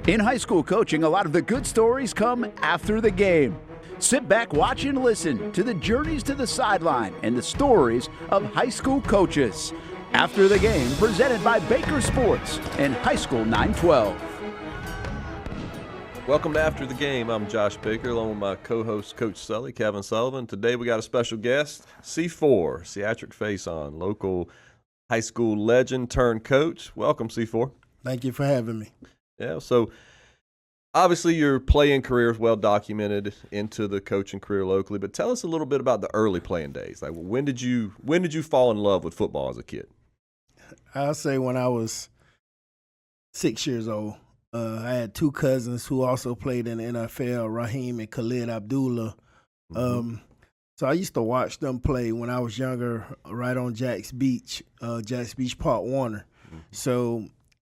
In high school coaching, a lot of the good stories come after the game. Sit back, watch, and listen to the journeys to the sideline and the stories of high school coaches. After the game, presented by Baker Sports and High School 912. Welcome to After the Game. I'm Josh Baker, along with my co-host, Coach Sully, Kevin Sullivan. Today we got a special guest, C4, Ciatrick Fason, local high school legend turned coach. Welcome, C4. Thank you for having me. Yeah, so obviously your playing career is well documented into the coaching career locally, but tell us a little bit about the early playing days. Like, when did you fall in love with football as a kid? I'll say when I was 6 years old. I had two cousins who also played in the NFL, Raheem and Khalid Abdullah. So I used to watch them play when I was younger, right on Jack's Beach Park Warner. So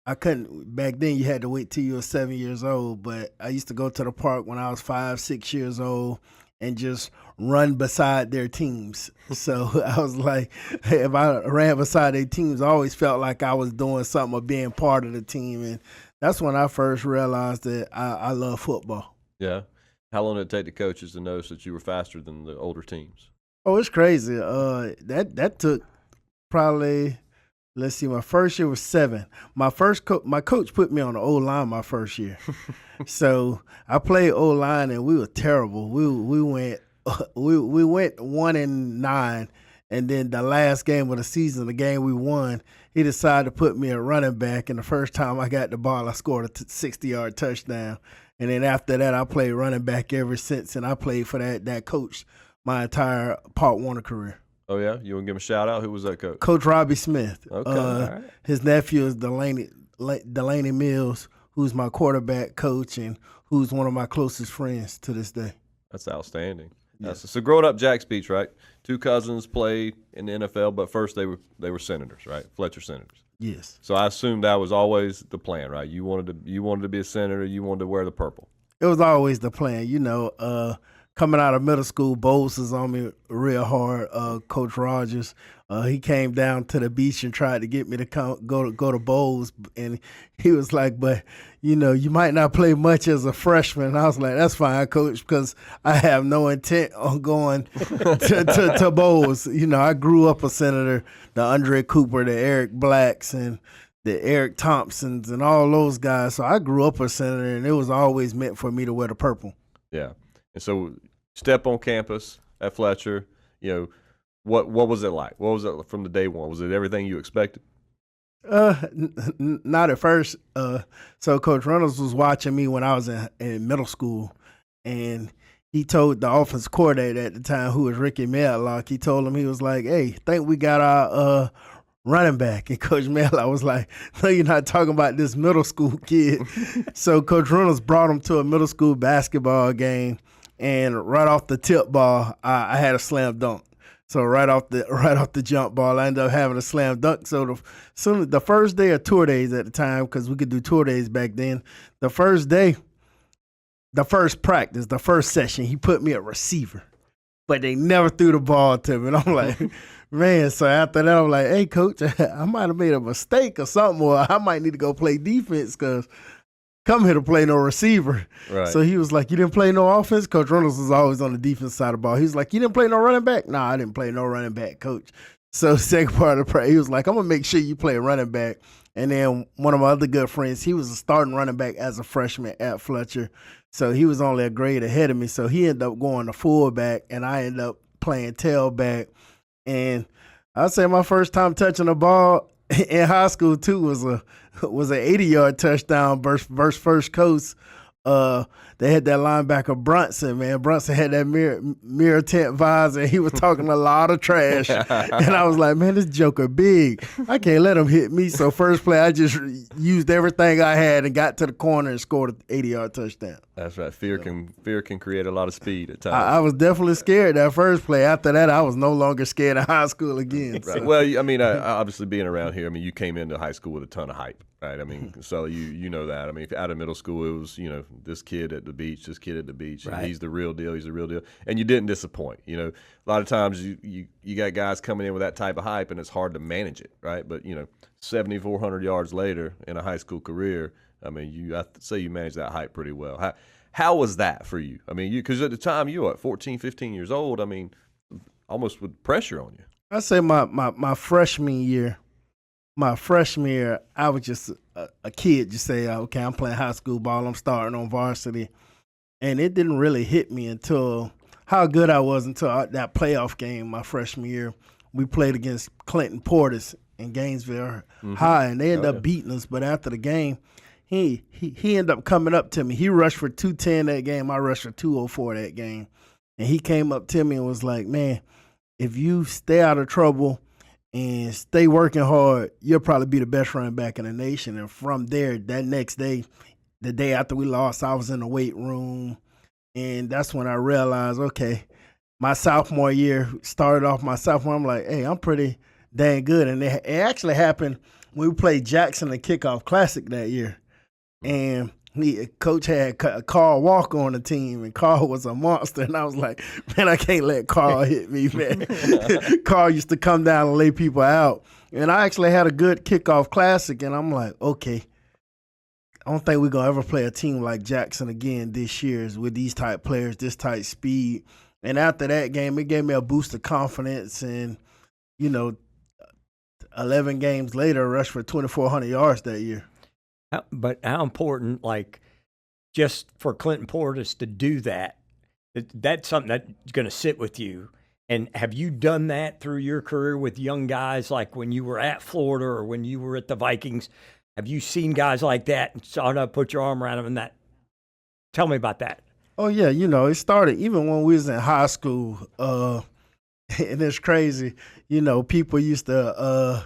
I couldn't, back then you had to wait till you were 7 years old, but I used to go to the park when I was 5, 6 years old and just run beside their teams. So I was like, if I ran beside their teams, I always felt like I was doing something or being part of the team. And that's when I first realized that I love football. Yeah. How long did it take the coaches to notice that you were faster than the older teams? Oh, it's crazy. That took probably, let's see, my first year was 7. My coach put me on the O-line my first year. So I played O-line and we were terrible. We went 1-9, and then the last game of the season, the game we won, he decided to put me at running back, and the first time I got the ball, I scored a 60-yard touchdown. And then after that, I played running back ever since, and I played for that coach my entire Park Warner career. Oh, yeah? You want to give him a shout-out? Who was that coach? Coach Robbie Smith. Okay, all right. His nephew is Delaney Mills, who's my quarterback coach and who's one of my closest friends to this day. That's outstanding. Yes. So growing up Jack's Beach, right? Two cousins played in the NFL, but first they were Senators, right? Fletcher Senators. Yes. So I assume that was always the plan, right? You wanted to be a Senator. You wanted to wear the purple. It was always the plan. Coming out of middle school, Bowles was on me real hard. Coach Rogers, he came down to the beach and tried to get me to go to Bowles, and he was like, "But you might not play much as a freshman." And I was like, "That's fine, Coach, because I have no intent on going to Bowles." I grew up a Senator, the Andre Cooper, the Eric Blacks, and the Eric Thompsons, and all those guys. So I grew up a Senator, and it was always meant for me to wear the purple. Yeah. And so step on campus at Fletcher, what was it like? What was it from the day one? Was it everything you expected? Not at first. So Coach Reynolds was watching me when I was in middle school, and he told the offense coordinator at the time, who was Ricky Medlock, he told him, he was like, "Hey, think we got our running back." And Coach Medlock was like, "No, you're not talking about this middle school kid." So Coach Reynolds brought him to a middle school basketball game. And right off the tip ball, I had a slam dunk. So right off the jump ball, I ended up having a slam dunk. So the first day of tour days at the time, because we could do tour days back then, the first day, the first practice, the first session, he put me at receiver. But they never threw the ball to me. And I'm like, man, so after that, I'm like, "Hey, Coach, I might have made a mistake or something, or I might need to go play defense because come here to play no receiver." Right. So he was like, "You didn't play no offense?" Coach Reynolds was always on the defense side of the ball. He was like, "You didn't play no running back?" "No, I didn't play no running back, Coach." So second part of the practice, he was like, "I'm going to make sure you play running back." And then one of my other good friends, he was a starting running back as a freshman at Fletcher. So he was only a grade ahead of me. So he ended up going to fullback, and I ended up playing tailback. And I'd say my first time touching the ball in high school too was an 80-yard touchdown versus First Coast. They had that linebacker Brunson, man. Brunson had that mirror tent visor, and he was talking a lot of trash. And I was like, man, this joker big. I can't let him hit me. So first play, I just used everything I had and got to the corner and scored an 80-yard touchdown. That's right. Fear can create a lot of speed at times. I was definitely scared that first play. After that, I was no longer scared of high school again. Right. So. Well, I mean, obviously being around here, I mean, you came into high school with a ton of hype. Right. I mean, so you know that. I mean, if out of middle school, it was, this kid at the beach, and Right. he's the real deal. He's the real deal. And you didn't disappoint. A lot of times you got guys coming in with that type of hype, and it's hard to manage it, right? But, 7,400 yards later in a high school career, I mean, I'd say you managed that hype pretty well. How was that for you? I mean, because at the time you were 14, 15 years old, I mean, almost with pressure on you. I say my freshman year. My freshman year, I was just a kid. Just say, okay, I'm playing high school ball. I'm starting on varsity, and it didn't really hit me until how good I was until that playoff game my freshman year. We played against Clinton Portis in Gainesville High, and they ended up beating us. But after the game, he ended up coming up to me. He rushed for 210 that game. I rushed for 204 that game, and he came up to me and was like, "Man, if you stay out of trouble and stay working hard, you'll probably be the best running back in the nation." And from there, that next day, the day after we lost, I was in the weight room. And that's when I realized, okay, my sophomore year, started off my sophomore, I'm like, hey, I'm pretty dang good. And it actually happened when we played Jackson, the kickoff classic that year. And Coach had Carl Walker on the team, and Carl was a monster. And I was like, man, I can't let Carl hit me, man. Carl used to come down and lay people out. And I actually had a good kickoff classic, and I'm like, okay, I don't think we're going to ever play a team like Jackson again this year with these type players, this type speed. And after that game, it gave me a boost of confidence. And, 11 games later, I rushed for 2,400 yards that year. But how important, just for Clinton Portis to do that, that's something that's going to sit with you. And have you done that through your career with young guys, like when you were at Florida or when you were at the Vikings? Have you seen guys like that and saw to put your arm around them and that? Tell me about that. Oh, yeah. It started even when we was in high school. And it's crazy. People used to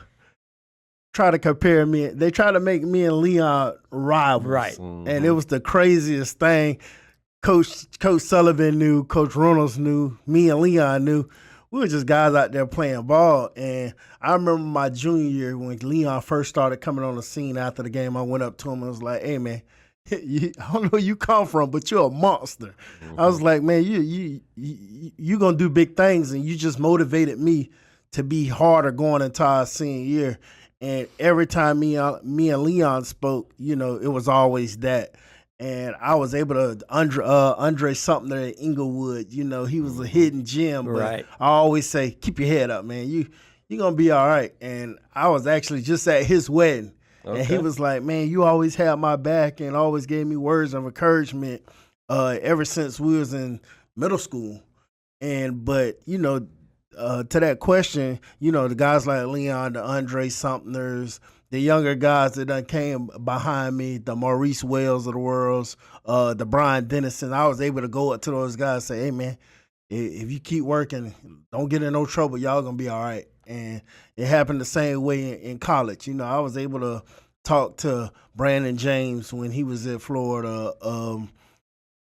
try to compare me. They try to make me and Leon rivals. Right. Mm-hmm. And it was the craziest thing. Coach Sullivan knew, Coach Reynolds knew, me and Leon knew. We were just guys out there playing ball. And I remember my junior year when Leon first started coming on the scene after the game, I went up to him and was like, hey, man, I don't know where you come from, but you're a monster. Mm-hmm. I was like, man, you going to do big things, and you just motivated me to be harder going into our senior year. And every time me and Leon spoke, it was always that. And I was able to Andre Sumter at Inglewood. He was a hidden gem. But right. I always say, keep your head up, man. You're going to be all right. And I was actually just at his wedding. Okay. And he was like, man, you always had my back and always gave me words of encouragement ever since we was in middle school. But to that question, the guys like Leon, the Andre Sumters, the younger guys that done came behind me, the Maurice Wells of the world, the Brian Dennison, I was able to go up to those guys and say, hey, man, if you keep working, don't get in no trouble, y'all going to be all right. And it happened the same way in college. I was able to talk to Brandon James when he was at Florida,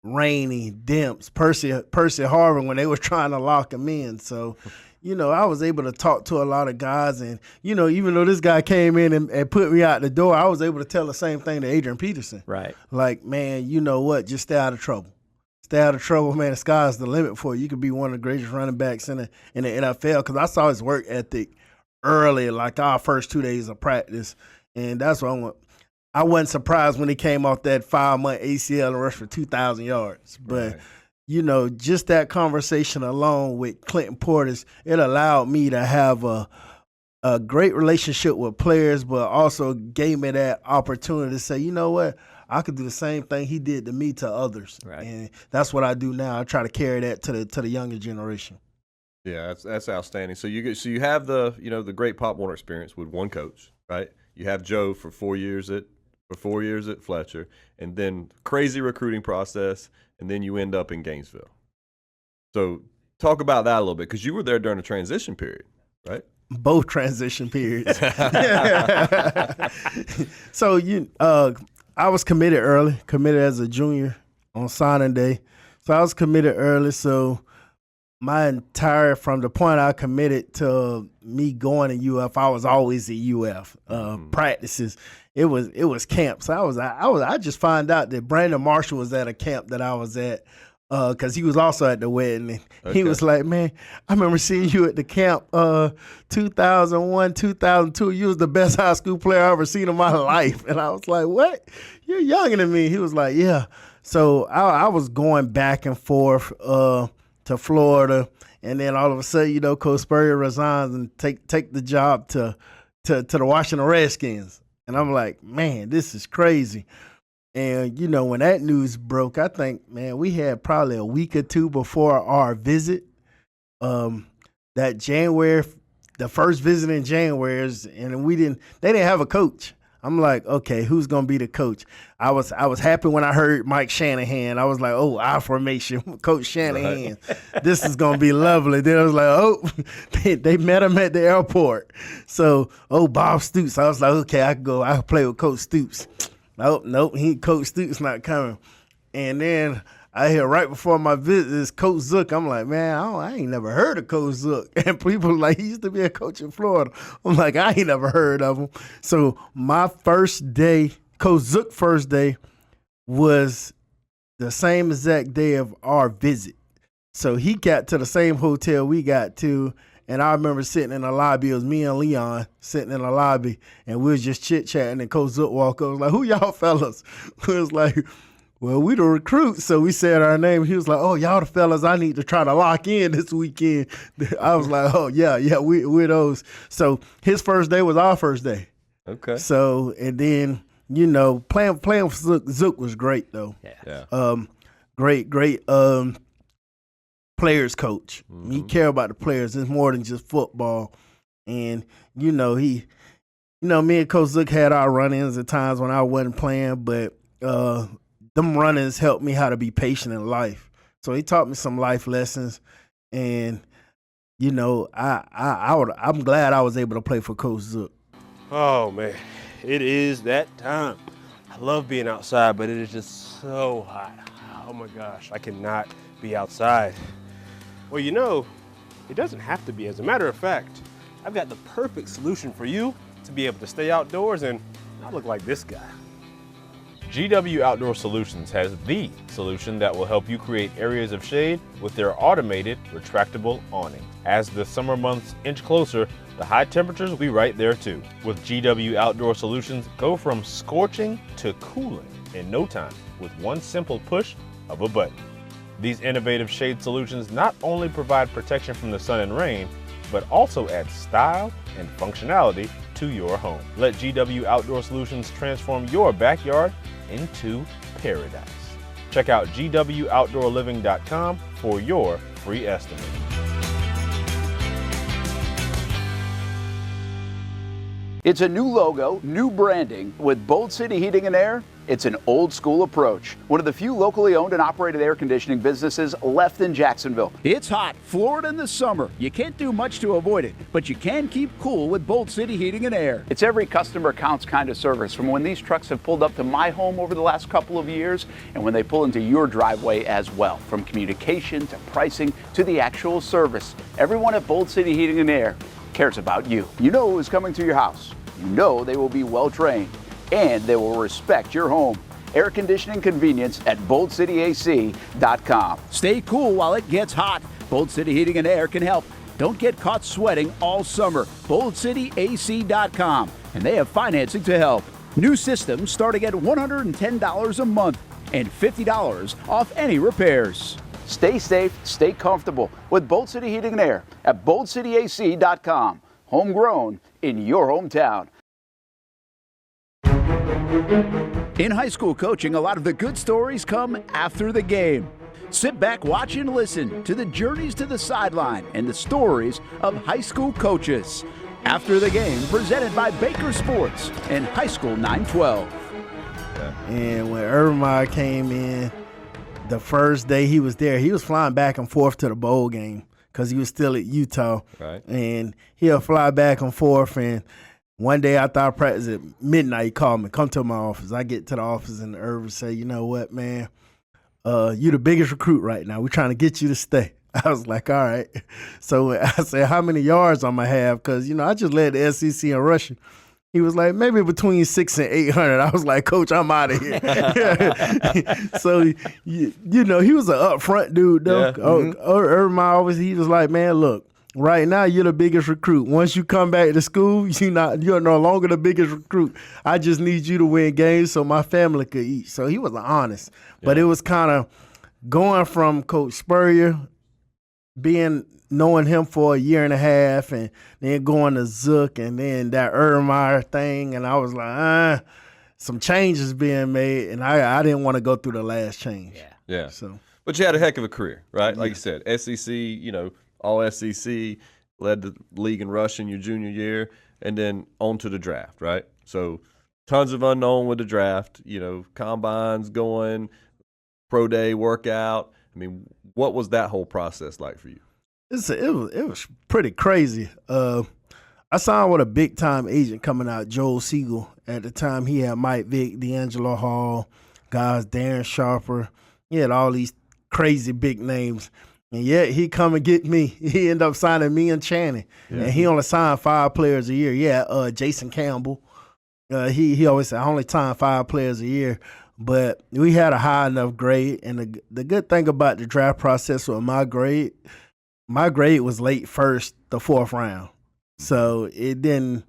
Rainey, Demps, Percy Harvin when they were trying to lock him in. So, I was able to talk to a lot of guys. And, even though this guy came in and put me out the door, I was able to tell the same thing to Adrian Peterson. Right. Like, man, you know what? Just stay out of trouble. Stay out of trouble, man. The sky's the limit for you. You could be one of the greatest running backs in the NFL, because I saw his work ethic early, like our first 2 days of practice. And that's what I wasn't surprised when he came off that 5-month ACL and rushed for 2,000 yards. But, right. Just that conversation alone with Clinton Portis, it allowed me to have a great relationship with players, but also gave me that opportunity to say, you know what, I could do the same thing he did to me to others. Right. And that's what I do now. I try to carry that to the younger generation. Yeah, that's outstanding. So you have the great Pop Warner experience with one coach, right? You have Joe for 4 years at Fletcher, and then crazy recruiting process, and then you end up in Gainesville. So talk about that a little bit, because you were there during the transition period, right? Both transition periods. So I was committed as a junior on signing day. So I was committed early. So from the point I committed to me going to UF, I was always at UF practices. It was camps. I just found out that Brandon Marshall was at a camp that I was at because he was also at the wedding. And he was like, man, I remember seeing you at the camp 2001, 2002. You was the best high school player I ever seen in my life. And I was like, what? You're younger than me. He was like, yeah. So I was going back and forth to Florida, and then all of a sudden, Coach Spurrier resigns and take the job to the Washington Redskins. And I'm like, man, this is crazy. And, when that news broke, I think, man, we had probably a week or two before our visit, that January, the first visit in January, and they didn't have a coach. I'm like, okay, who's gonna be the coach? I was happy when I heard Mike Shanahan. I was like, oh, our formation, Coach Shanahan. Right. This is gonna be lovely. Then I was like, oh, they met him at the airport. So, Bob Stoops. I was like, okay, I can go. I can play with Coach Stoops. Nope, Coach Stoops not coming. And then I hear right before my visit is Coach Zook. I'm like, man, I ain't never heard of Coach Zook. And people like, he used to be a coach in Florida. I'm like, I ain't never heard of him. So my first day, Coach Zook's first day was the same exact day of our visit. So he got to the same hotel we got to, and I remember sitting in the lobby. It was me and Leon sitting in the lobby, and we was just chit-chatting, and Coach Zook walked up. I was like, who y'all fellas? We was like, well, we the recruits. So we said our name. He was like, oh, y'all the fellas I need to try to lock in this weekend. I was like, oh, yeah, we're those. So his first day was our first day. Okay. So, and then, playing with Zook was great, though. Yeah. Great players coach. Mm-hmm. He care about the players. It's more than just football. And, me and Coach Zook had our run-ins at times when I wasn't playing, but them run-ins helped me how to be patient in life. So he taught me some life lessons, and I'm glad I was able to play for Coach Zook. Oh man, it is that time. I love being outside, but it is just so hot. Oh my gosh, I cannot be outside. Well, it doesn't have to be. As a matter of fact, I've got the perfect solution for you to be able to stay outdoors and not look like this guy. GW Outdoor Solutions has the solution that will help you create areas of shade with their automated retractable awning. As the summer months inch closer, the high temperatures will be right there too. With GW Outdoor Solutions, go from scorching to cooling in no time with one simple push of a button. These innovative shade solutions not only provide protection from the sun and rain, but also add style and functionality to your home. Let GW Outdoor Solutions transform your backyard into paradise. Check out gwoutdoorliving.com for your free estimate. It's a new logo, new branding. With Bold City Heating and Air, it's an old school approach. One of the few locally owned and operated air conditioning businesses left in Jacksonville. It's hot, Florida in the summer. You can't do much to avoid it, but you can keep cool with Bold City Heating and Air. It's every customer counts kind of service, from when these trucks have pulled up to my home over the last couple of years and when they pull into your driveway as well. From communication to pricing to the actual service, everyone at Bold City Heating and Air cares about you. You know who is coming to your house. You know they will be well trained, and they will respect your home. Air conditioning convenience at boldcityac.com. Stay cool while it gets hot. Bold City Heating and Air can help. Don't get caught sweating all summer. boldcityac.com, and they have financing to help. New systems starting at $110 a month and $50 off any repairs. Stay safe, stay comfortable with Bold City Heating and Air at boldcityac.com. Homegrown in your hometown. In high school coaching, a lot of the good stories come after the game. Sit back, watch, and listen to the journeys to the sideline and the stories of high school coaches. After the game, presented by Baker Sports and High School 912. And when Irvine came in, the first day he was there, he was flying back and forth to the bowl game because he was still at Utah. Right. And he'll fly back and forth. And one day after our practice at midnight, he called me, come to my office. I get to the office and Irvin say, you know what, man, you the biggest recruit right now. We're trying to get you to stay. I was like, all right. So I said, how many yards I'm going to have? Because, I just led the SEC in rushing. He was like, maybe between 600 and 800. I was like, Coach, I'm out of here. So, he was an upfront dude, though. Yeah. He was like, man, look, right now you're the biggest recruit. Once you come back to school, you're no longer the biggest recruit. I just need you to win games so my family could eat. So he was honest. Yeah. But it was kind of going from Coach Spurrier, knowing him for a year and a half, and then going to Zook, and then that Ermeyer thing, and I was like, some changes being made, and I didn't want to go through the last change. Yeah. So, but you had a heck of a career, right? Like you said, SEC, all SEC, led the league in rushing your junior year, and then on to the draft, right? So tons of unknown with the draft, combines going, pro day workout. I mean, what was that whole process like for you? It was pretty crazy. I signed with a big time agent coming out, Joel Siegel. At the time, he had Mike Vick, D'Angelo Hall, guys, Darren Sharper. He had all these crazy big names, and yet he come and get me. He ended up signing me and Channing, and he only signed 5 players a year. Yeah, Jason Campbell. He always said I only signed 5 players a year. But we had a high enough grade, and the good thing about the draft process with my grade was late first, the 4th round. So that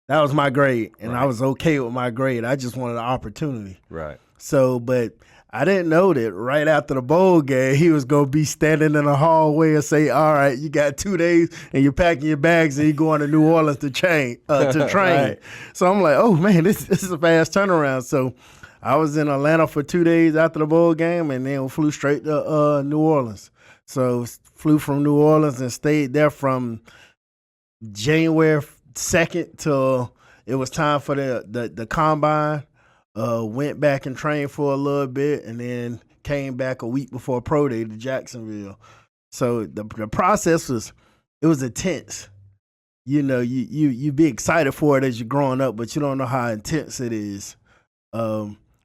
was my grade, and I was okay with my grade. I just wanted an opportunity. Right. So, but I didn't know that right after the bowl game, he was going to be standing in the hallway and say, all right, you got 2 days, and you're packing your bags, and you're going to New Orleans to train. Right. So I'm like, oh, man, this is a fast turnaround. So I was in Atlanta for 2 days after the bowl game, and then flew straight to New Orleans. So flew from New Orleans and stayed there from January 2nd till it was time for the combine. Went back and trained for a little bit, and then came back a week before pro day to Jacksonville. So the process was intense. You be excited for it as you're growing up, but you don't know how intense it is.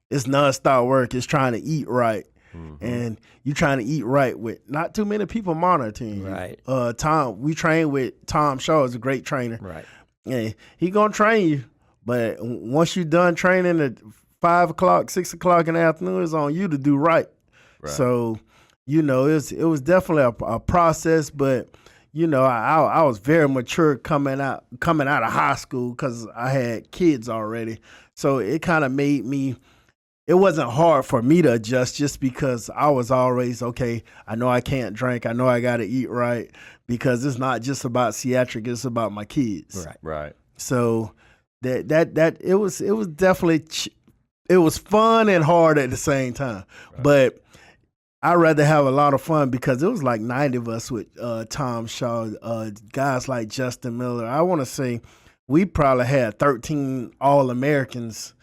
It's nonstop work. It's trying to eat right. And you're trying to eat right with not too many people monitoring you. Right. We trained with Tom Shaw, is a great trainer. Right. Yeah, he gonna train you, but once you're done training at 5 o'clock, 6 o'clock in the afternoon, it's on you to do right. So, it was definitely a process, but I was very mature coming out of high school because I had kids already. So it kind of made me. It wasn't hard for me to adjust just because I was always, okay, I know I can't drink. I know I got to eat right because it's not just about Ciatrick, it's about my kids. Right. So that it was definitely, it was fun and hard at the same time. Right. But I'd rather have a lot of fun because it was like 90 of us with Tom Shaw, guys like Justin Miller. I want to say we probably had 13 All-Americans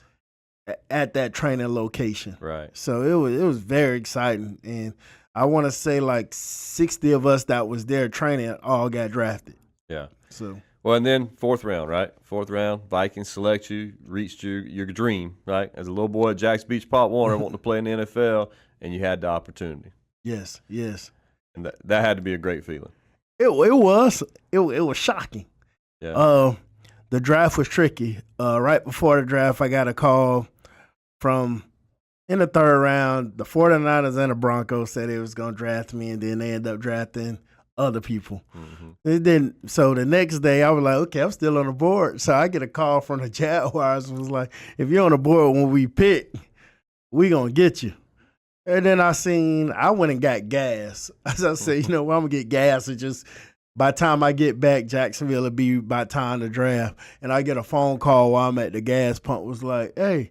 at that training location. Right. So it was very exciting. And I want to say like 60 of us that was there training all got drafted. Yeah. So. Well, and then 4th round, right? 4th round, Vikings select you, reached your dream, right? As a little boy at Jax Beach, Pop Warner, wanting to play in the NFL, and you had the opportunity. Yes. And that had to be a great feeling. It was. It was shocking. Yeah. The draft was tricky. Right before the draft, I got a call from in the 3rd round. The 49ers and the Broncos said they was going to draft me, and then they ended up drafting other people. And then, so the next day, I was like, okay, I'm still on the board. So I get a call from the Jaguars. Was like, if you're on the board when we pick, we going to get you. And then I went and got gas. As I said, I'm going to get gas. And just by the time I get back, Jacksonville will be by time to draft. And I get a phone call while I'm at the gas pump. Was like, hey,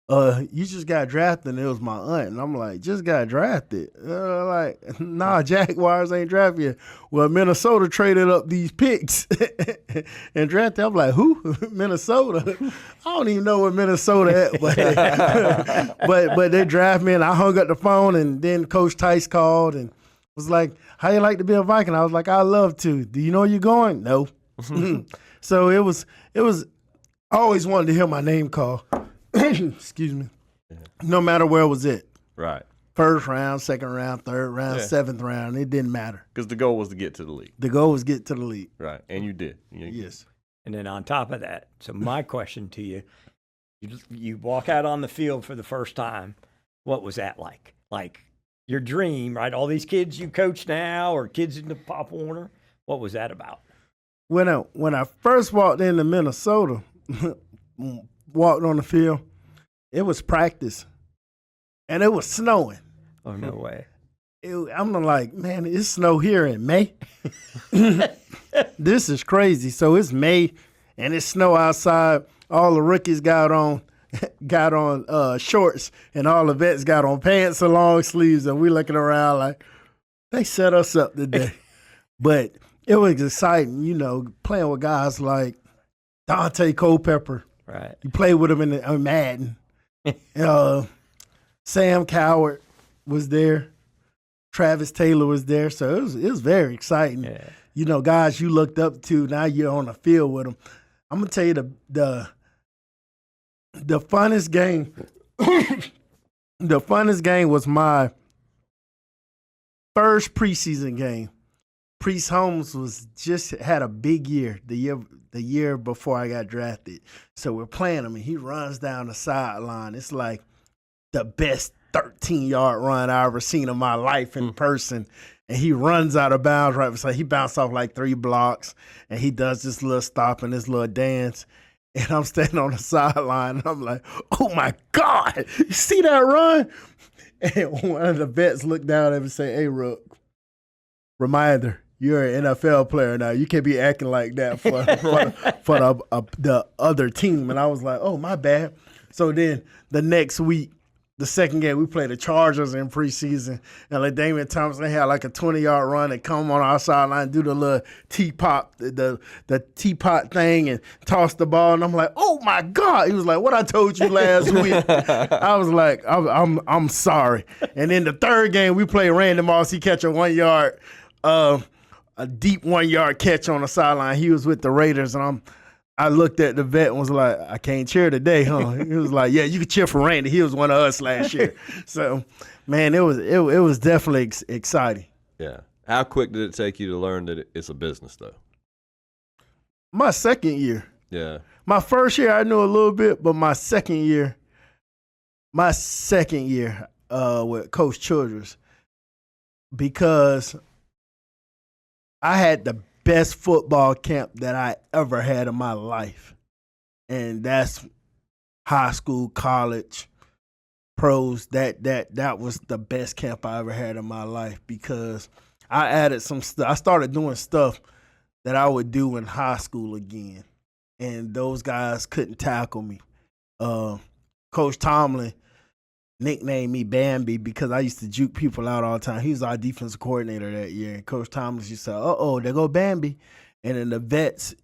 you just got drafted. And it was my aunt. And I'm like, just got drafted. Like, nah, Jaguars ain't drafted yet. Well, Minnesota traded up these picks and drafted. I'm like, who? Minnesota? I don't even know where Minnesota at. But they drafted me, and I hung up the phone, and then Coach Tice called and was like, how you like to be a Viking? I was like, I'd love to. Do you know you're going? No. So it was, I always wanted to hear my name called. Excuse me. No matter where it was at. Right. first round, second round, third round, Yeah. seventh round. It didn't matter. Because the goal was to get to the league. The goal was get to the league. Right. And you did. Yes. And then on top of that, so my question to you, you walk out on the field for the first time. What was that like? Like your dream, right? All these kids you coach now or kids in the Pop Warner. What was that about? When I first walked into Minnesota, walked on the field, it was practice, and it was snowing. Oh, no way. I'm like, man, it's snow here in May. This is crazy. So it's May, and it's snow outside. All the rookies got on shorts, and all the vets got on pants and long sleeves, and we looking around like they set us up today. But it was exciting, playing with guys like Dante Culpepper. Right. You played with him in Madden. Sam Coward was there. Travis Taylor was there. So it was very exciting. Yeah. Guys you looked up to, now you're on the field with them. I'm going to tell you the funnest game. The funnest game was my first preseason game. Priest Holmes had a big year the year before I got drafted. So we're playing him, and he runs down the sideline. It's like the best 13-yard run I ever seen in my life in person. And he runs out of bounds right beside. He bounced off like 3 blocks, and he does this little stop and this little dance. And I'm standing on the sideline, and I'm like, oh, my God, you see that run? And one of the vets looked down at him and said, hey, Rook, reminder, you're an NFL player now. You can't be acting like that for the other team. And I was like, oh, my bad. So then the next week, the second game, we played the Chargers in preseason. And like Damian Thompson had like a 20-yard run and come on our sideline, do the little teapot, the teapot thing and toss the ball. And I'm like, oh, my God. He was like, what I told you last week. I was like, I'm sorry. And then the third game, we played Randy Moss. He catch a 1-yard a deep 1-yard catch on the sideline. He was with the Raiders, and I looked at the vet and was like, I can't cheer today, huh? He was like, yeah, you can cheer for Randy. He was one of us last year. So, man, it was definitely exciting. Yeah. How quick did it take you to learn that it's a business, though? My second year. Yeah. My first year, I knew a little bit, but my second year with Coach Childress, because I had the best football camp that I ever had in my life. And that's high school, college, pros. That was the best camp I ever had in my life, because I added some stuff. I started doing stuff that I would do in high school again. And those guys couldn't tackle me. Coach Tomlin nicknamed me Bambi because I used to juke people out all the time. He was our defensive coordinator that year. And Coach Tomlin used to say, uh-oh, there go Bambi. And then the vets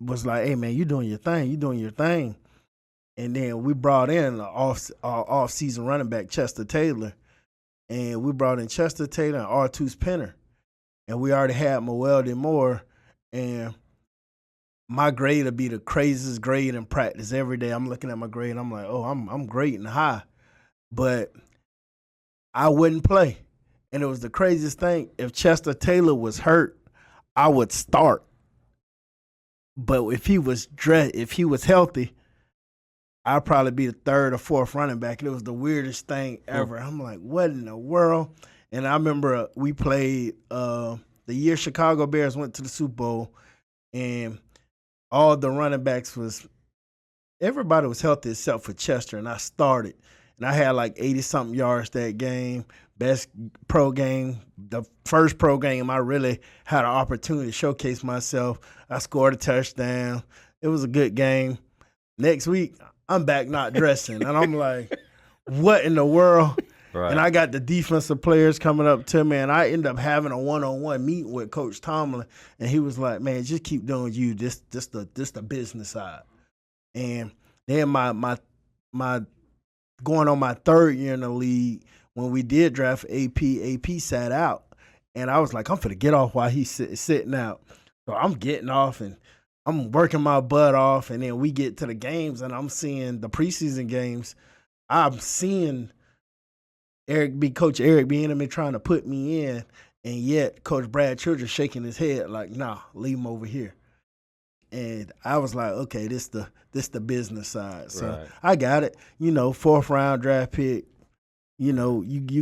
was like, hey, man, you doing your thing. And then we brought in an off-season running back, Chester Taylor. And we brought in Chester Taylor and Artus Penner. And we already had Moelde Moore. And my grade would be the craziest grade in practice every day. I'm looking at my grade. I'm like, oh, I'm grading high. But I wouldn't play. And it was the craziest thing. If Chester Taylor was hurt, I would start. But if he was healthy, I'd probably be the third or fourth running back. And it was the weirdest thing ever. I'm like, what in the world? And I remember we played the year Chicago Bears went to the Super Bowl, and all the running backs everybody was healthy except for Chester, and I started. And I had like 80-something yards that game, best pro game, the first pro game I really had an opportunity to showcase myself. I scored a touchdown. It was a good game. Next week, I'm back not dressing. And I'm like, what in the world? Right. And I got the defensive players coming up to me, and I ended up having a one-on-one meeting with Coach Tomlin, and he was like, man, just keep doing you. This the business side. And then my going on my third year in the league, when we did draft AP sat out. And I was like, I'm finna get off while he's sitting out. So I'm getting off and I'm working my butt off. And then we get to the games and I'm seeing the preseason games. I'm seeing Coach Eric Bieniemy trying to put me in, and yet Coach Brad Childress shaking his head like, nah, leave him over here. And I was like, okay, this the business side. So Right. I got it. 4th round draft pick. You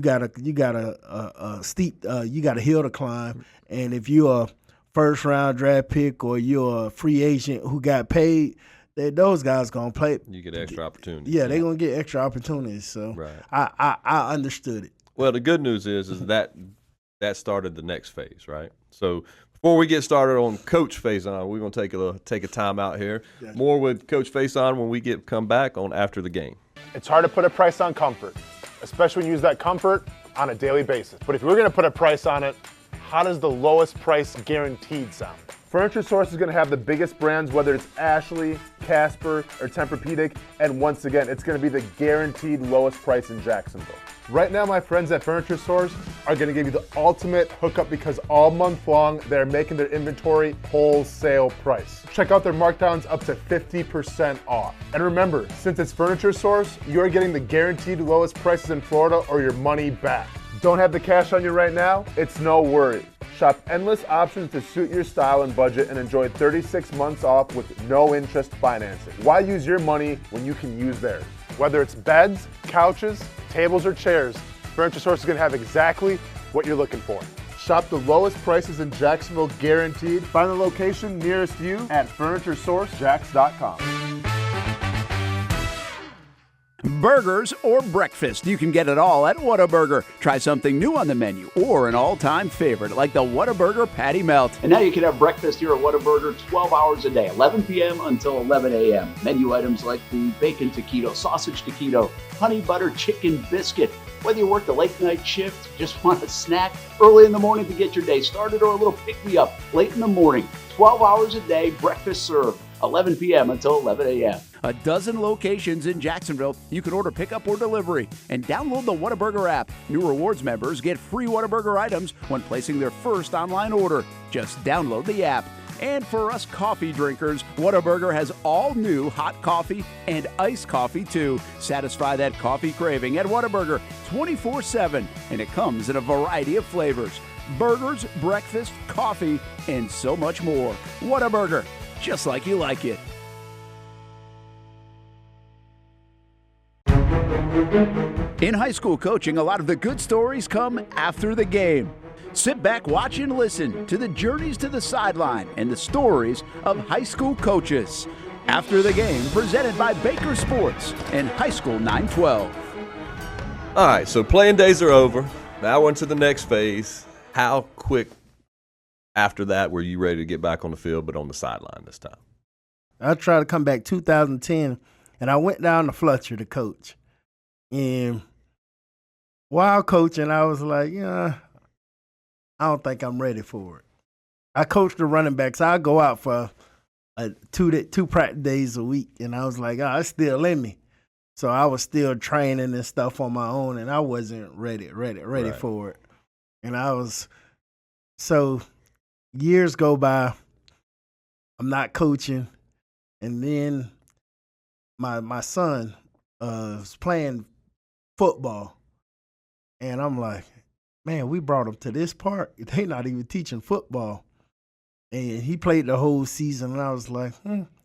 got a steep you got a hill to climb. And if you're a 1st round draft pick or you're a free agent who got paid, those guys gonna play. You get extra opportunities. Yeah, they're gonna get extra opportunities. So Right. I understood it. Well, the good news is that started the next phase, right? So before we get started on Coach Fason, we're gonna take a time out here. More with Coach Fason when we come back on After the Game. It's hard to put a price on comfort, especially when you use that comfort on a daily basis. But if we're going to put a price on it, how does the lowest price guaranteed sound? Furniture Source is going to have the biggest brands, whether it's Ashley, Casper, or Tempur-Pedic, and once again, it's going to be the guaranteed lowest price in Jacksonville. Right now, my friends at Furniture Source are going to give you the ultimate hookup because all month long, they're making their inventory wholesale price. Check out their markdowns up to 50% off. And remember, since it's Furniture Source, you're getting the guaranteed lowest prices in Florida or your money back. Don't have the cash on you right now? It's no worry. Shop endless options to suit your style and budget and enjoy 36 months off with no interest financing. Why use your money when you can use theirs? Whether it's beds, couches, tables, or chairs, Furniture Source is going to have exactly what you're looking for. Shop the lowest prices in Jacksonville guaranteed. Find the location nearest you at FurnitureSourceJacks.com. Burgers or breakfast, you can get it all at Whataburger. Try something new on the menu or an all-time favorite like the Whataburger Patty Melt. And now you can have breakfast here at Whataburger 12 hours a day, 11 p.m. until 11 a.m. Menu items like the bacon taquito, sausage taquito, honey butter chicken biscuit. Whether you work the late night shift, just want a snack early in the morning to get your day started, or a little pick-me-up late in the morning, 12 hours a day, breakfast served, 11 p.m. until 11 a.m. A dozen locations in Jacksonville. You can order pickup or delivery and download the Whataburger app. New rewards members get free Whataburger items when placing their first online order. Just download the app. And for us coffee drinkers, Whataburger has all new hot coffee and iced coffee too. Satisfy that coffee craving at Whataburger 24/7, and it comes in a variety of flavors. Burgers, breakfast, coffee, and so much more. Whataburger, just like you like it. In high school coaching, a lot of the good stories come after the game. Sit back, watch, and listen to the journeys to the sideline and the stories of high school coaches. After the Game, presented by Baker Sports and High School 912. All right, so playing days are over. Now we're into the next phase. How quick after that were you ready to get back on the field, but on the sideline this time? I tried to come back 2010, and I went down to Fletcher to coach. And while coaching, I was like, I don't think I'm ready for it. I coached the running backs. I go out for two practice days a week, and I was like, it's still in me. So I was still training and stuff on my own, and I wasn't ready Right. for it. And so years go by, I'm not coaching, and then my son was playing football, and I'm like, man, we brought him to this park. They not even teaching football. And he played the whole season, and I was like,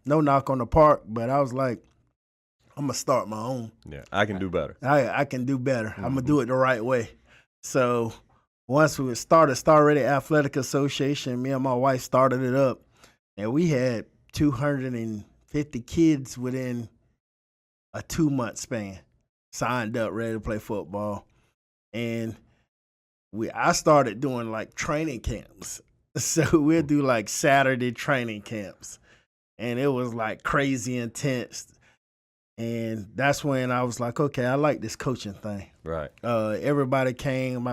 no knock on the park, but I was like, I'm going to start my own. Yeah, I can do better. I can do better. I'm going to do it the right way. So once we started Star Ready Athletic Association, me and my wife started it up, and we had 250 kids within a 2-month span signed up, ready to play football. And I started doing like training camps. So we'll do like Saturday training camps. And it was like crazy intense. And that's when I was like, okay, I like this coaching thing. Right. Everybody came.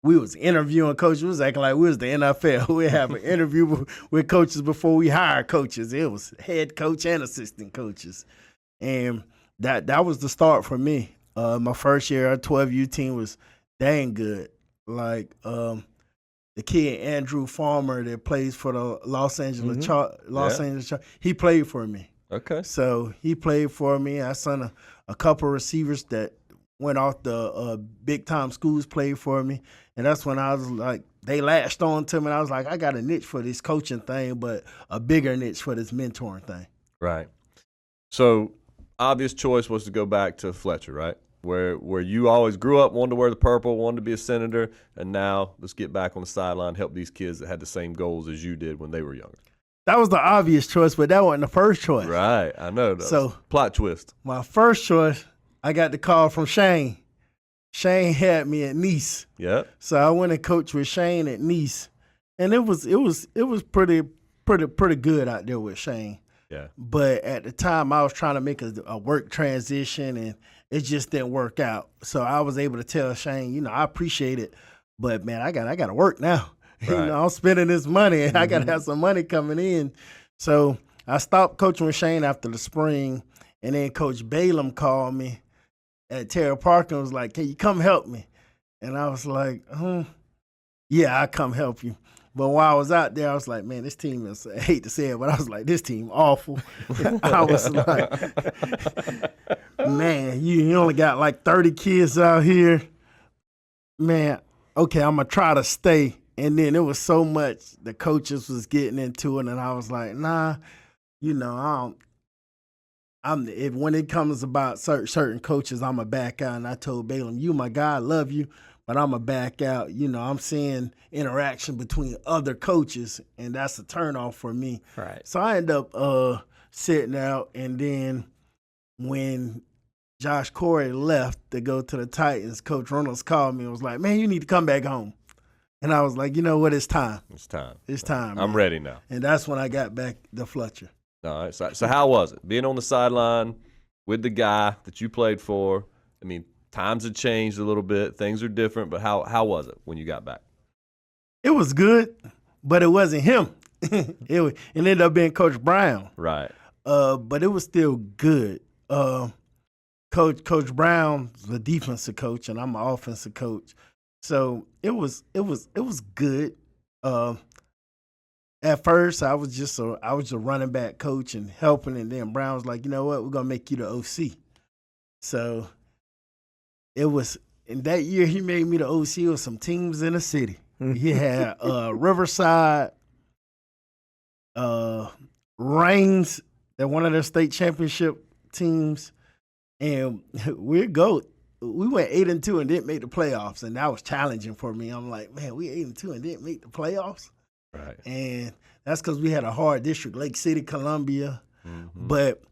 We was interviewing coaches. We was acting like we was the NFL. We have an interview with coaches before we hire coaches. It was head coach and assistant coaches. And that was the start for me. My first year, our 12U team was dang good. Like the kid Andrew Farmer that plays for the Los Angeles Angeles, he played for me. Okay. So he played for me. I sent a couple of receivers that went off the big time schools played for me, and that's when I was like, they latched on to me, and I was like, I got a niche for this coaching thing, but a bigger niche for this mentoring thing. Right. So obvious choice was to go back to Fletcher, right? Where you always grew up, wanted to wear the purple, wanted to be a senator, and now let's get back on the sideline, help these kids that had the same goals as you did when they were younger. That was the obvious choice, but that wasn't the first choice. Right, I know. So plot twist. My first choice, I got the call from Shane. Shane had me at Nice. Yep. So I went and coached with Shane at Nice, and it was pretty good out there with Shane. Yeah. But at the time, I was trying to make a work transition, and it just didn't work out. So I was able to tell Shane, I appreciate it, but man, I got to work now. Right. I'm spending this money, and I got to have some money coming in. So I stopped coaching with Shane after the spring, and then Coach Balaam called me at Terra Park and was like, "Can you come help me?" And I was like, "Yeah, I'll come help you." But while I was out there, I was like, man, this team is, I hate to say it, but I was like, this team awful. I was like, man, you only got like 30 kids out here. Man, okay, I'm going to try to stay. And then it was so much the coaches was getting into it, and I was like, nah, when it comes about certain coaches, I'm going to back out. And I told Balaam, you my guy, I love you, but I'm going to back out. I'm seeing interaction between other coaches, and that's a turnoff for me. Right. So I ended up sitting out, and then when Josh Corey left to go to the Titans, Coach Reynolds called me and was like, man, you need to come back home. And I was like, you know what, it's time. It's time. It's time. I'm ready now. And that's when I got back to Fletcher. All right. So how was it? Being on the sideline with the guy that you played for? I mean, times have changed a little bit. Things are different, but how was it when you got back? It was good, but it wasn't him. It ended up being Coach Brown. Right. But it was still good. Coach Brown's the defensive coach, and I'm an offensive coach. So it was good. At first, I was just a running back coach and helping, and then Brown was like, you know what, we're gonna make you the OC. So it was in that year he made me the OC of some teams in the city. He had Riverside, Reigns, they're one of their state championship teams, and we went 8-2 and didn't make the playoffs, and that was challenging for me. I'm like, man, we 8-2 and didn't make the playoffs. Right. And that's because we had a hard district, Lake City, Columbia. Mm-hmm. But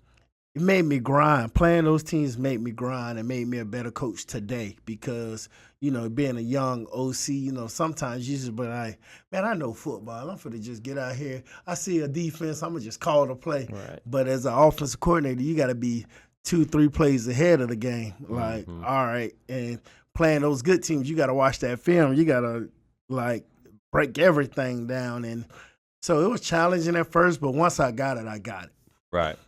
it made me grind. Playing those teams made me grind and made me a better coach today because, being a young OC, sometimes you just be like, man, I know football. I'm finna just get out here. I see a defense, I'm going to just call the play. Right. But as an offensive coordinator, you got to be 2-3 plays ahead of the game. Like, all right. And playing those good teams, you got to watch that film. You got to, break everything down. And so it was challenging at first, but once I got it, I got it. Right.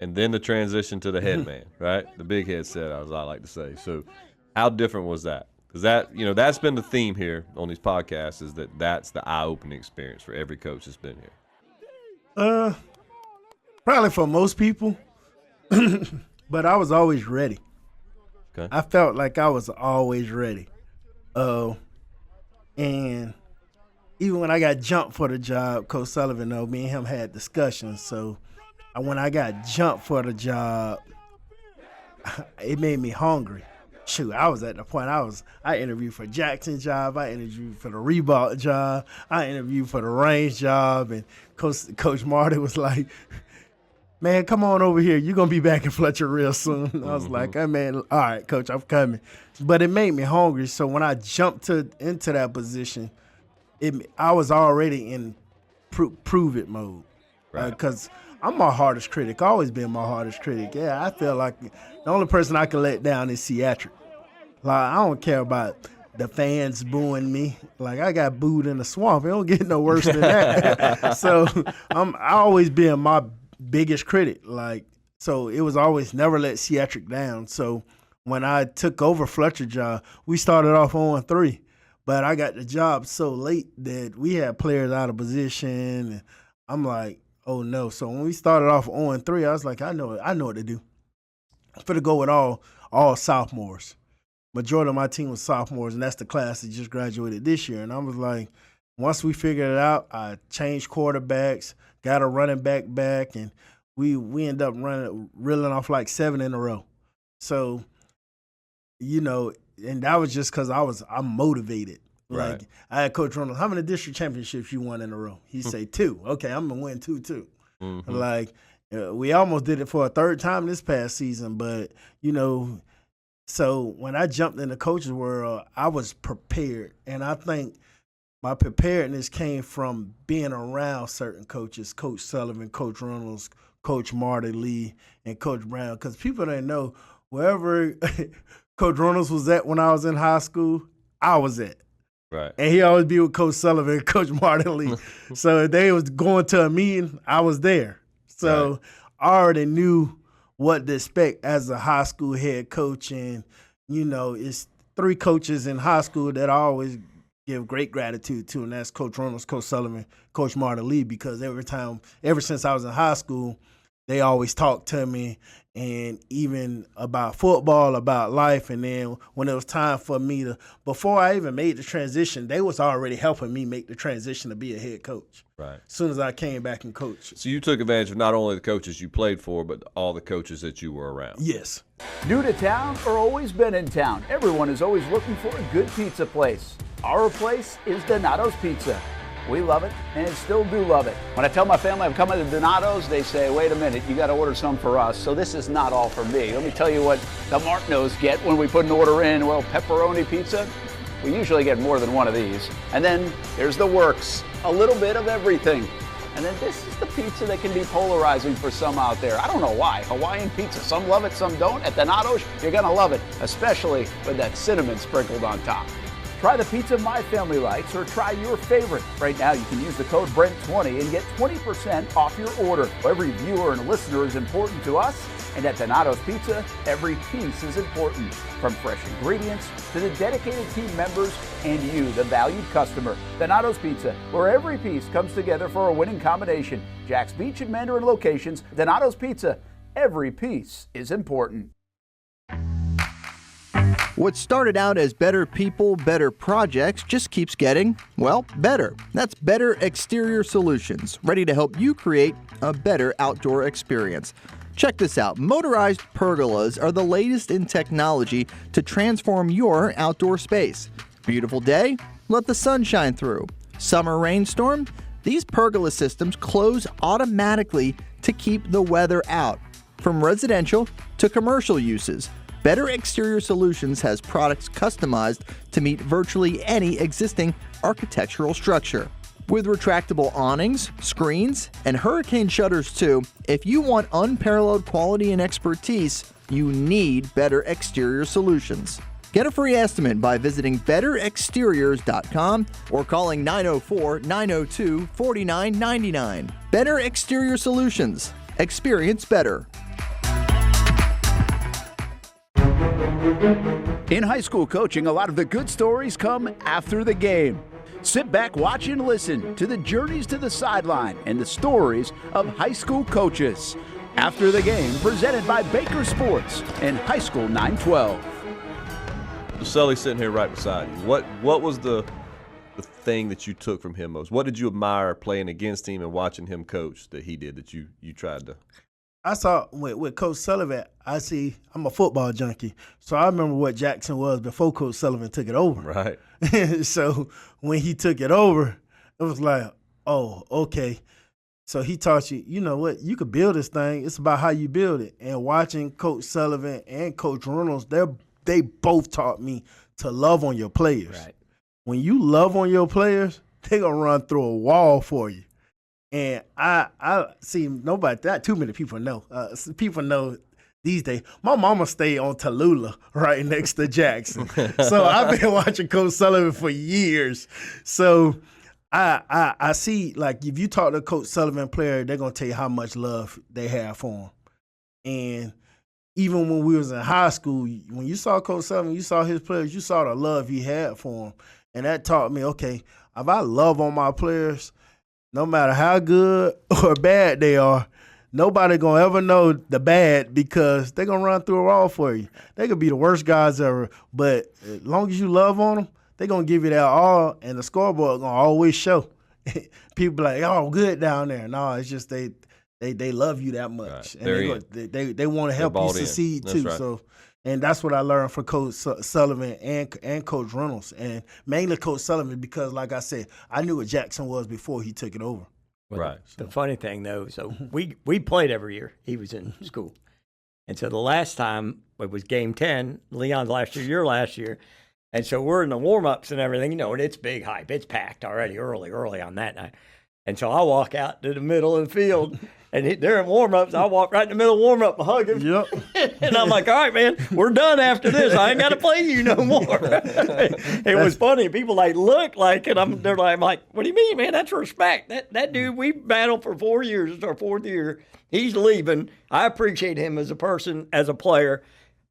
And then the transition to the head man, right? The big headset, as I like to say. So how different was that? Because that's been the theme here on these podcasts is that's the eye-opening experience for every coach that's been here. Probably for most people, but I was always ready. Okay. I felt like I was always ready. And even when I got jumped for the job, Coach Sullivan, me and him had discussions. So when I got jumped for the job, it made me hungry. Shoot, I was at the point I interviewed for Jackson's job, I interviewed for the Reebok job, I interviewed for the Range job, and Coach Marty was like, man, come on over here. You're going to be back in Fletcher real soon. I was like, hey, man, all right, Coach, I'm coming. But it made me hungry. So when I jumped into that position, I was already in prove it mode. Right. Because I'm my hardest critic. Always been my hardest critic. Yeah, I feel like the only person I can let down is Ciatrick. I don't care about the fans booing me. I got booed in the swamp. It don't get no worse than that. So I always been my biggest critic. So it was always never let Ciatrick down. So when I took over Fletcher job, we started off 0-3. But I got the job so late that we had players out of position. And I'm like, oh no. So when we started off 0-3, I was like, I know what to do. I'm going to go with all all sophomores. Majority of my team was sophomores, and that's the class that just graduated this year. And I was like, once we figured it out, I changed quarterbacks, got a running back, and we ended up reeling off like 7 in a row. So, and that was just because I'm motivated. Right. Like, I had Coach Ronald, how many district championships you won in a row? He'd say 2. Okay, I'm going to win 2 too. Mm-hmm. Like, we almost did it for a 3rd time this past season, but, so when I jumped in the coach's world, I was prepared. And I think my preparedness came from being around certain coaches, Coach Sullivan, Coach Reynolds, Coach Marty Lee, and Coach Brown. Because people didn't know wherever Coach Reynolds was at when I was in high school, I was at. Right. And he always be with Coach Sullivan and Coach Marty Lee. So if they was going to a meeting, I was there. So right. I already knew what to expect as a high school head coach. And, it's 3 coaches in high school that I always give great gratitude to, and that's Coach Reynolds, Coach Sullivan, Coach Marty Lee, because ever since I was in high school, they always talked to me, and even about football, about life. And then when it was time for me before I even made the transition, they was already helping me make the transition to be a head coach. Right. As soon as I came back and coached. So you took advantage of not only the coaches you played for, but all the coaches that you were around. Yes. New to town or always been in town, everyone is always looking for a good pizza place. Our place is Donato's Pizza. We love it and still do love it. When I tell my family I'm coming to Donato's, they say, wait a minute, you got to order some for us. So this is not all for me. Let me tell you what the Martinos get when we put an order in. Well, pepperoni pizza, we usually get more than one of these. And then here's the works, a little bit of everything. And then this is the pizza that can be polarizing for some out there. I don't know why. Hawaiian pizza, some love it, some don't. At Donato's, you're going to love it, especially with that cinnamon sprinkled on top. Try the pizza my family likes or try your favorite. Right now, you can use the code Brent20 and get 20% off your order. Every viewer and listener is important to us, and at Donato's Pizza, every piece is important. From fresh ingredients to the dedicated team members and you, the valued customer. Donato's Pizza, where every piece comes together for a winning combination. Jack's Beach and Mandarin locations, Donato's Pizza, every piece is important. What started out as better people, better projects just keeps getting, well, better. That's Better Exterior Solutions, ready to help you create a better outdoor experience. Check this out. Motorized pergolas are the latest in technology to transform your outdoor space. Beautiful day? Let the sun shine through. Summer rainstorm? These pergola systems close automatically to keep the weather out. From residential to commercial uses, Better Exterior Solutions has products customized to meet virtually any existing architectural structure. With retractable awnings, screens, and hurricane shutters too, if you want unparalleled quality and expertise, you need Better Exterior Solutions. Get a free estimate by visiting betterexteriors.com or calling 904-902-4999. Better Exterior Solutions. Experience better. In high school coaching, a lot of the good stories come after the game. Sit back, watch, and listen to the journeys to the sideline and the stories of high school coaches. After the game, presented by Baker Sports and High School 912. Sully's sitting here right beside you. What was the thing that you took from him most? What did you admire playing against him and watching him coach that he did that you tried to? I saw with Coach Sullivan, I'm a football junkie. So I remember what Jackson was before Coach Sullivan took it over. Right. So when he took it over, it was like, oh, okay. So he taught you, you know what, you could build this thing. It's about how you build it. And watching Coach Sullivan and Coach Reynolds, they both taught me to love on your players. Right. When you love on your players, they're going to run through a wall for you. And I see nobody, not too many people know. People know these days. My mama stayed on Tallulah right next to Jackson. So I've been watching Coach Sullivan for years. So I see, like, if you talk to a Coach Sullivan player, they're going to tell you how much love they have for him. And even when we was in high school, when you saw Coach Sullivan, you saw his players, you saw the love he had for them. And that taught me, okay, if I love on my players, no matter how good or bad they are, nobody gonna ever know the bad because they're gonna run through it all for you. They could be the worst guys ever, but as long as you love on them, they're gonna give you that all, and the scoreboard gonna always show. People like, oh, good down there. No, it's just they love you that much, right. and they want to help you succeed too. Right. So, and that's what I learned from Coach Sullivan and Coach Reynolds, and mainly Coach Sullivan because, like I said, I knew what Jackson was before he took it over. Right. The funny thing, though, so we played every year. He was in school. And so the last time, it was game 10, Leon's last year, your last year. And so we're in the warm-ups and everything, you know, and it's big hype. It's packed already early on that night. And so I walk out to the middle of the field, and they're in warm-ups. I walk right in the middle of warm-up and hug him. Yep. And I'm like, all right, man, we're done after this. I ain't got to play you no more. It was funny. People look like, and they're like, what do you mean, man? That's respect. That dude, we battled for 4 years. It's our 4th year. He's leaving. I appreciate him as a person, as a player.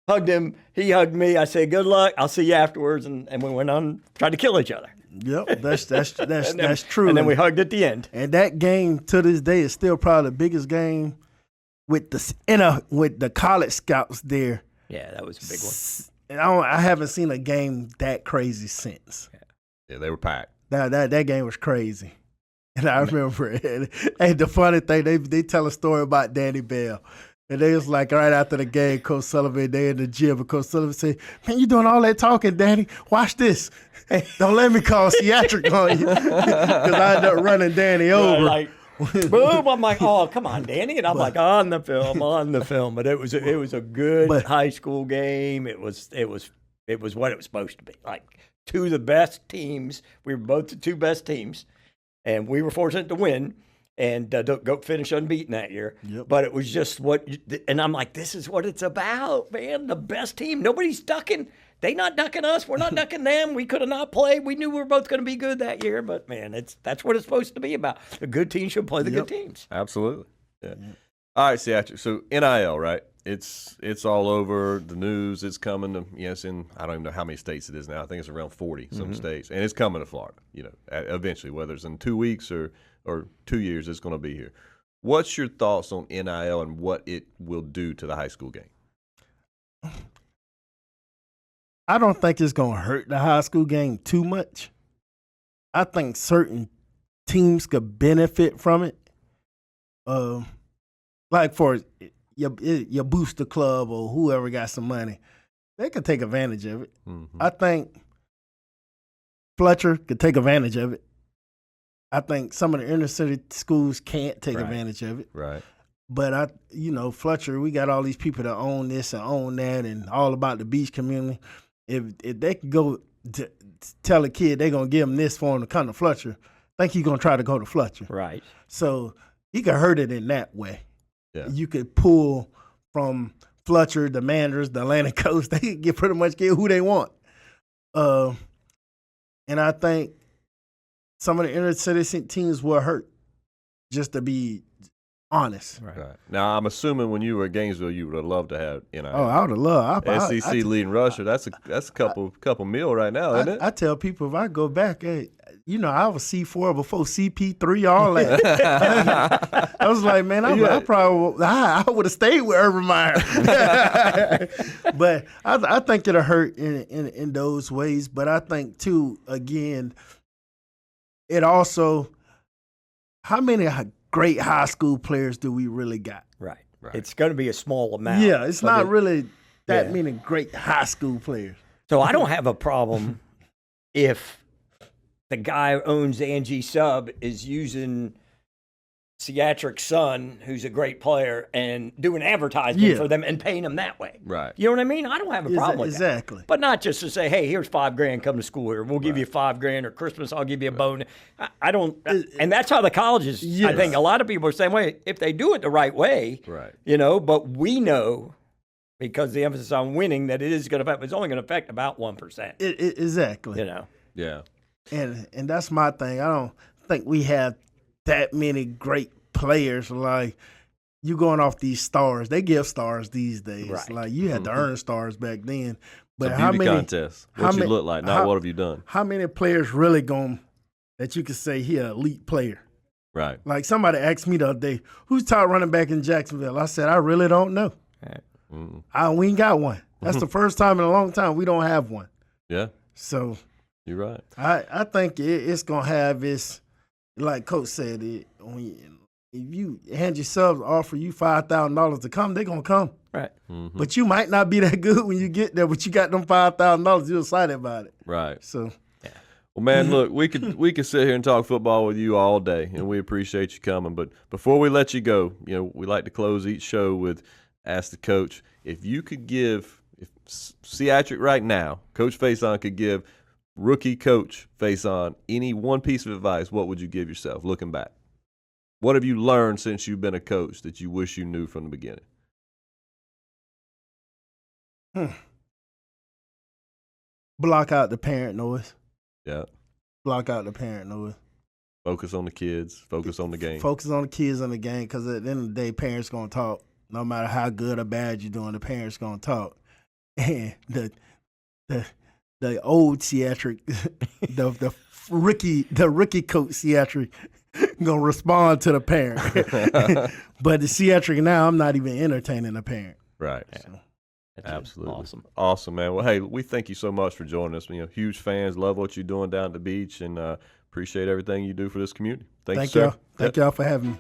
Hugged him. He hugged me. I said, good luck. I'll see you afterwards. And we went on, tried to kill each other. Yep, that's true. And then we hugged at the end. And that game to this day is still probably the biggest game with the college scouts there. Yeah, that was a big one. And I haven't seen a game that crazy since. Yeah, they were packed. That game was crazy. And I remember it. And the funny thing, they tell a story about Danny Bell. And they was like, right after the game, Coach Sullivan, they in the gym, and Coach Sullivan said, man, you doing all that talking, Danny? Watch this. Don't let me call Ciatrick on you. Because I ended up running Danny over. Like, boom, I'm like, oh, come on, Danny. And I'm like, on the film. But it was a good high school game. It was what it was supposed to be. Like, two of the best teams. We were both the two best teams. And we were fortunate to win. And go finish unbeaten that year. Yep. But it was just and I'm like, this is what it's about, man. The best team. Nobody's ducking. They not ducking us. We're not ducking them. We could have not played. We knew we were both going to be good that year. But, man, that's what it's supposed to be about. The good teams should play the good teams. Absolutely. Yeah. All right, Ciatrick. So, NIL, right? It's all over the news. It's coming to, in I don't even know how many states it is now. I think it's around 40 some states. And it's coming to Florida, eventually, whether it's in 2 weeks or 2 years, it's going to be here. What's your thoughts on NIL and what it will do to the high school game? I don't think it's going to hurt the high school game too much. I think certain teams could benefit from it. Like for your booster club or whoever got some money, they could take advantage of it. Mm-hmm. I think Fletcher could take advantage of it. I think some of the inner city schools can't take advantage of it. Right. But Fletcher, we got all these people that own this and own that and all about the beach community. If they could go to tell a kid they're going to give him this for him to come to Fletcher, I think he's going to try to go to Fletcher. Right. So he could hurt it in that way. Yeah. You could pull from Fletcher, the Manders, the Atlantic Coast. They could pretty much get who they want. And I think some of the inner city teams were hurt, just to be honest. Right. Now, I'm assuming when you were at Gainesville, you would have loved to have, Oh, I would have loved. SEC leading rusher. That's a couple mil right now, isn't it? I tell people if I go back, hey, I was C4 before CP3, all that. I was like, man, I would have stayed with Urban Meyer. But I think it'll hurt in those ways. But I think too, again, it also, how many great high school players do we really got? Right. It's going to be a small amount. Yeah, it's not really that many great high school players. So I don't have a problem if the guy who owns Angie Sub is using Ciatrick's son, who's a great player, and doing advertising for them and paying them that way. Right. You know what I mean? I don't have a problem with that. Exactly. But not just to say, hey, here's $5,000, come to school here. We'll give you $5,000, or Christmas, I'll give you a bonus. I don't, and that's how the colleges, I think a lot of people are the same way. If they do it the right way, but we know, because the emphasis on winning, that it is going to affect, it's only going to affect about 1%. Exactly. Yeah. And that's my thing. I don't think we have that many great players. Like, you going off these stars. They give stars these days. Right. Like, you had to earn stars back then. But it's a beauty contest. What you look like, not what have you done. How many players really that you could say he an elite player? Right. Like somebody asked me the other day, who's top running back in Jacksonville? I said, I really don't know. We ain't got one. That's the first time in a long time we don't have one. Yeah. So you're right. I think it's going to have its, like Coach said, if you hand your subs offer you $5,000 to come, they're going to come. Right. Mm-hmm. But you might not be that good when you get there, but you got them $5,000, you're excited about it. Right. So. Well, man, look, we could sit here and talk football with you all day, and we appreciate you coming. But before we let you go, we like to close each show with ask the coach if you could give, if Ciatrick right now, Coach Fason could give rookie coach Fason any one piece of advice, what would you give yourself looking back? What have you learned since you've been a coach that you wish you knew from the beginning? Block out the parent noise. Yeah. Block out the parent noise. Focus on the kids. Focus on the game. Focus on the kids and the game, because at the end of the day, parents going to talk. No matter how good or bad you're doing, the parents going to talk. And the old Ciatrick, the rookie coach Ciatrick, going to respond to the parent. But the Ciatrick now, I'm not even entertaining the parent. Right. So. Absolutely. Awesome, man. Well, hey, we thank you so much for joining us. Huge fans, love what you're doing down at the beach, and appreciate everything you do for this community. Thank you, sir. Y'all. Thank y'all for having me.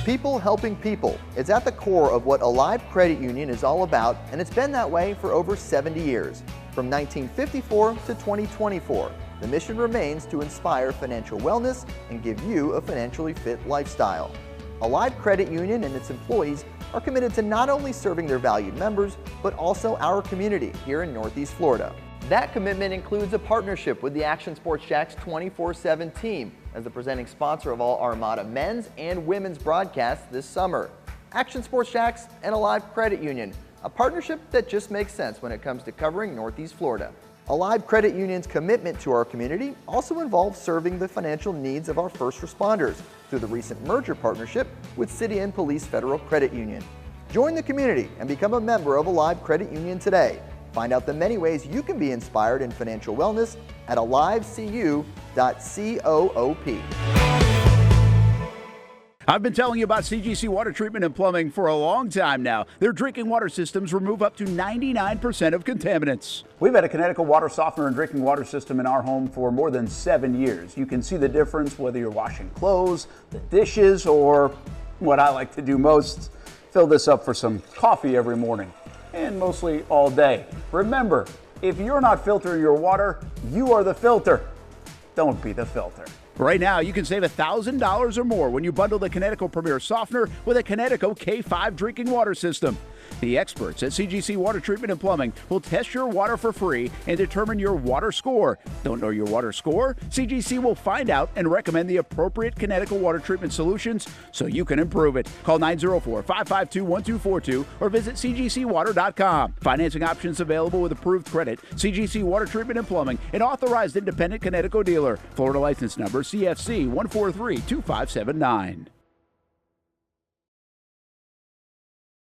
People helping people. It's at the core of what Alive Credit Union is all about, and it's been that way for over 70 years. From 1954 to 2024, the mission remains to inspire financial wellness and give you a financially fit lifestyle. Alive Credit Union and its employees are committed to not only serving their valued members, but also our community here in Northeast Florida. That commitment includes a partnership with the Action Sports Jax 24/7 team as the presenting sponsor of all Armada men's and women's broadcasts this summer. Action Sports Jax and Alive Credit Union, a partnership that just makes sense when it comes to covering Northeast Florida. Alive Credit Union's commitment to our community also involves serving the financial needs of our first responders through the recent merger partnership with City and Police Federal Credit Union. Join the community and become a member of Alive Credit Union today. Find out the many ways you can be inspired in financial wellness at alivecu.coop. I've been telling you about CGC Water Treatment and Plumbing for a long time now. Their drinking water systems remove up to 99% of contaminants. We've had a Connecticut water softener and drinking water system in our home for more than 7 years. You can see the difference whether you're washing clothes, the dishes, or what I like to do most, fill this up for some coffee every morning, and mostly all day. Remember, if you're not filtering your water, you are the filter. Don't be the filter. Right now, you can save $1,000 or more when you bundle the Connecticut Premier Softener with a Connecticut K5 drinking water system. The experts at CGC Water Treatment and Plumbing will test your water for free and determine your water score. Don't know your water score? CGC will find out and recommend the appropriate Connecticut water treatment solutions so you can improve it. Call 904-552-1242 or visit cgcwater.com. Financing options available with approved credit. CGC Water Treatment and Plumbing, an authorized independent Connecticut dealer. Florida license number CFC 1432579.